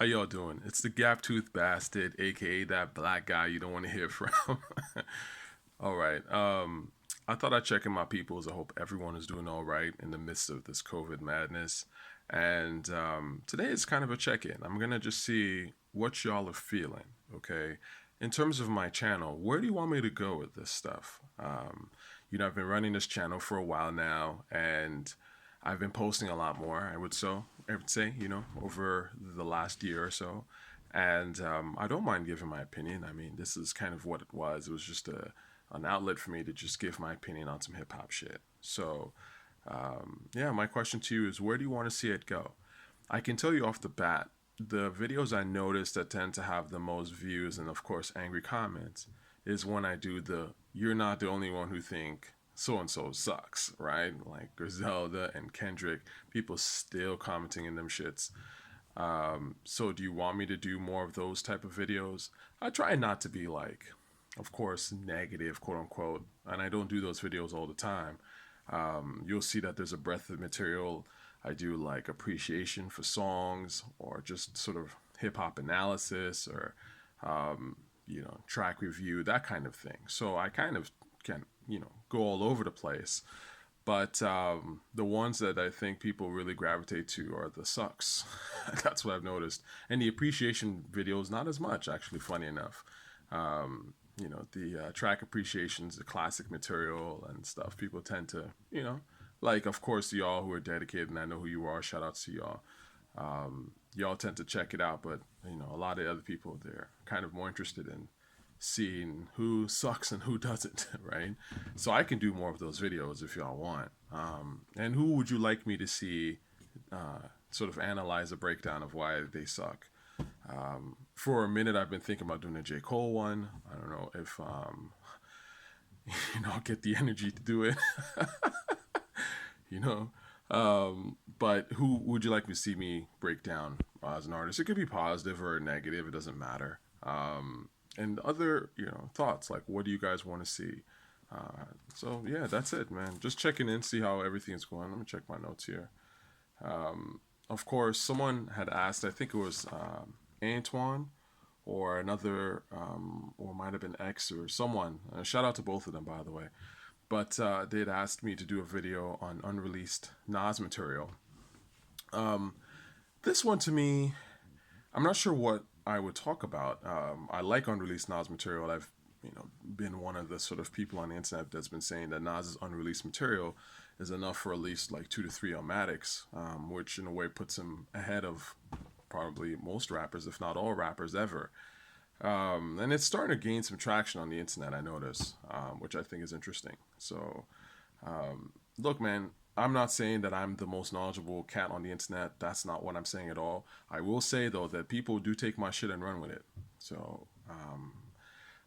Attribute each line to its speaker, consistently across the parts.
Speaker 1: How y'all doing? It's the gap tooth bastard, aka that black guy you don't want to hear from. All right. I thought I'd check in my peoples. I hope everyone is doing all right in the midst of this COVID madness. And today is kind of a check in. I'm gonna just see what y'all are feeling. Okay. In terms of my channel, where do you want me to go with this stuff? I've been running this channel for a while now, and I've been posting a lot more. I would say, over the last year or so, and I don't mind giving my opinion. I mean, this is kind of what it was. It was just an outlet for me to just give my opinion on some hip hop shit. So, yeah, my question to you is, where do you want to see it go? I can tell you off the bat, the videos I notice that tend to have the most views and, of course, angry comments is when I do the "you're not the only one who think so and so sucks," right? Like Griselda and Kendrick, people still commenting in them shits. So do you want me to do more of those type of videos? I try not to be like, of course, negative, quote unquote, and I don't do those videos all the time. You'll see that there's a breadth of material. I do like appreciation for songs or just sort of hip hop analysis or track review, that kind of thing. So I kind of can go all over the place. But the ones that I think people really gravitate to are the sucks. That's what I've noticed. And the appreciation videos, not as much, actually, funny enough. The track appreciations, the classic material and stuff, people tend to, like, of course, y'all who are dedicated, and I know who you are, shout outs to y'all. Y'all tend to check it out, but, a lot of other people, they're kind of more interested in seeing who sucks and who doesn't, right? So I can do more of those videos if y'all want. And who would you like me to see sort of analyze a breakdown of why they suck? For a minute, I've been thinking about doing a J. Cole one. I don't know if I'll get the energy to do it. you know. But who would you like to see me break down as an artist? It could be positive or negative. It doesn't matter. And other thoughts like what do you guys want to see? So yeah, that's it, man. Just checking in, see how everything's going. Let me check my notes here. Of course, someone had asked. I think it was Antoine or another, or might have been X or someone. Shout out to both of them, by the way. But they had asked me to do a video on unreleased Nas material. This one to me, I'm not sure what I would talk about. I like unreleased Nas material. I've been one of the sort of people on the internet that's been saying that Nas's unreleased material is enough for at least like 2 to 3 Illmatics, which in a way puts him ahead of probably most rappers, if not all rappers ever. And it's starting to gain some traction on the internet, I notice, which I think is interesting. So, look, man, I'm not saying that I'm the most knowledgeable cat on the internet. That's not what I'm saying at all. I will say, though, that people do take my shit and run with it. So,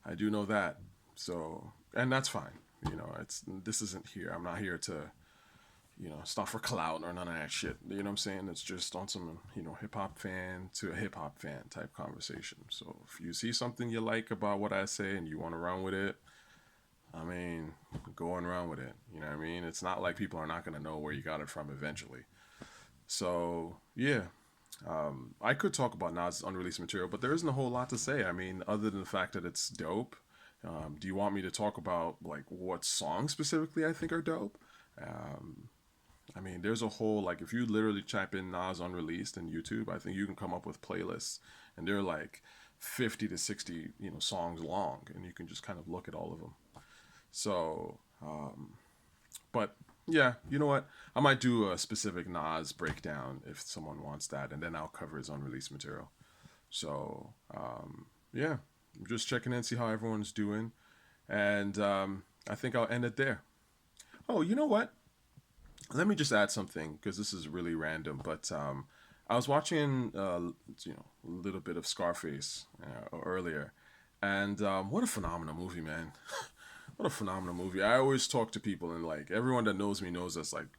Speaker 1: I do know that. So, and that's fine. This isn't here. I'm not here to stuff for clout or none of that shit. You know what I'm saying? It's just on some, hip hop fan to a hip hop fan type conversation. So if you see something you like about what I say and you want to run with it, I mean, go and run with it. You know what I mean? It's not like people are not going to know where you got it from eventually. So yeah, I could talk about Nas' unreleased material, but there isn't a whole lot to say. I mean, other than the fact that it's dope. Do you want me to talk about like what songs specifically I think are dope? Um, I mean, there's a whole like if you literally type in Nas unreleased in YouTube, I think you can come up with playlists, and they're like 50 to 60 songs long, and you can just kind of look at all of them. So, but yeah, you know what? I might do a specific Nas breakdown if someone wants that, and then I'll cover his unreleased material. So, yeah, I'm just checking in, see how everyone's doing, and I think I'll end it there. Oh, you know what? Let me just add something because this is really random, but I was watching a little bit of Scarface earlier, and what a phenomenal movie, man! What a phenomenal movie. I always talk to people, and like everyone that knows me knows that's like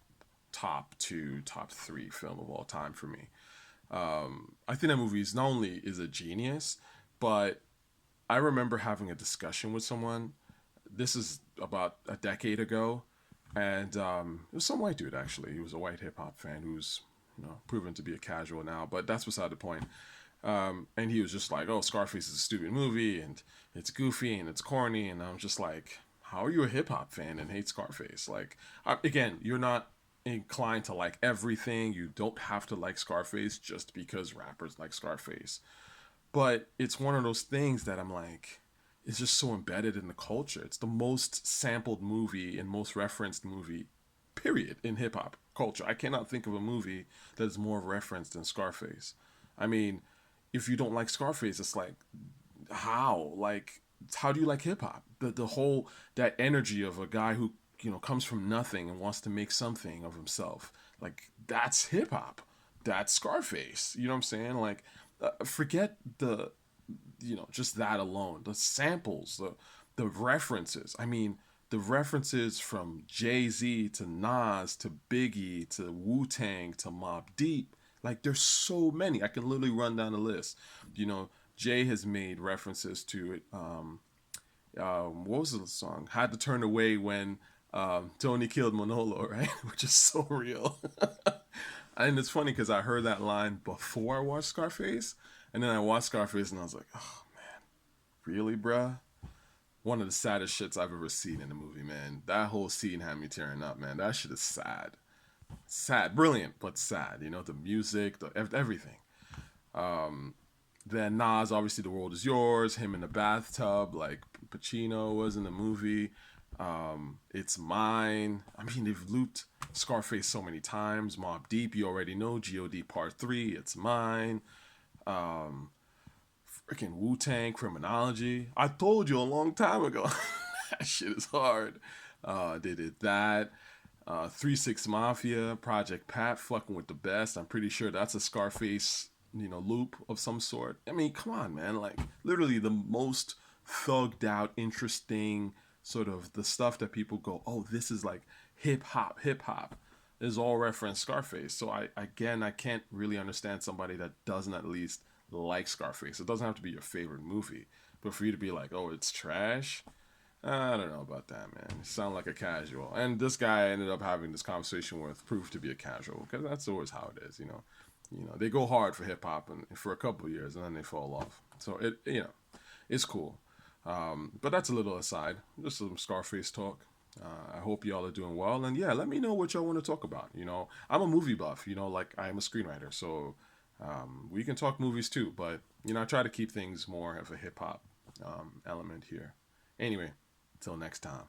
Speaker 1: top two, top three film of all time for me. I think that movie is not only is a genius, but I remember having a discussion with someone. This is about a decade ago, and it was some white dude actually. He was a white hip hop fan who's proven to be a casual now, but that's beside the point. And he was just like, "Oh, Scarface is a stupid movie, and it's goofy and it's corny." And I'm just like, "How are you a hip hop fan and hate Scarface?" Like, again, you're not inclined to like everything. You don't have to like Scarface just because rappers like Scarface. But it's one of those things that I'm like, it's just so embedded in the culture. It's the most sampled movie and most referenced movie, period, in hip hop culture. I cannot think of a movie that's more referenced than Scarface. I mean, if you don't like Scarface, it's like, how? Like, how do you like hip hop? The whole that energy of a guy who comes from nothing and wants to make something of himself. Like, that's hip hop. That's Scarface. You know what I'm saying? Like, forget the just that alone, the samples, the references. I mean, the references from Jay-Z to Nas to Biggie to Wu-Tang to Mobb Deep, like, there's so many. I can literally run down the list. you know Jay has made references to it. What was the song? Had to turn away when Tony killed Manolo, right? Which is so real. And it's funny because I heard that line before I watched Scarface, and then I watched Scarface, and I was like, "Oh, really, bruh?" One of the saddest shits I've ever seen in a movie, man. That whole scene had me tearing up, man. That shit is sad, sad, brilliant, but sad. The music, everything. Then Nas, obviously, "The World Is Yours." Him in the bathtub, like Pacino was in the movie. It's Mine. I mean, they've looped Scarface so many times. Mobb Deep, you already know. God Part 3, It's Mine. Freaking Wu Tang, Criminology. I told you a long time ago. That shit is hard. They did that. 3 6 Mafia, Project Pat, fucking with the best. I'm pretty sure that's a Scarface, loop of some sort. I mean, come on, man. Like, literally the most thugged out, interesting sort of the stuff that people go, "Oh, this is like hip hop," is all reference Scarface. So I can't really understand somebody that doesn't at least like Scarface. It doesn't have to be your favorite movie, but for you to be like, "Oh, it's trash," I don't know about that, man. You sound like a casual. And this guy I ended up having this conversation with proved to be a casual, because that's always how it is. They go hard for hip hop and for a couple of years, and then they fall off. So it's cool. But that's a little aside. Just some Scarface talk. I hope y'all are doing well, and yeah, let me know what y'all want to talk about. I'm a movie buff. Like, I am a screenwriter, so we can talk movies too. But I try to keep things more of a hip hop element here. Anyway, until next time.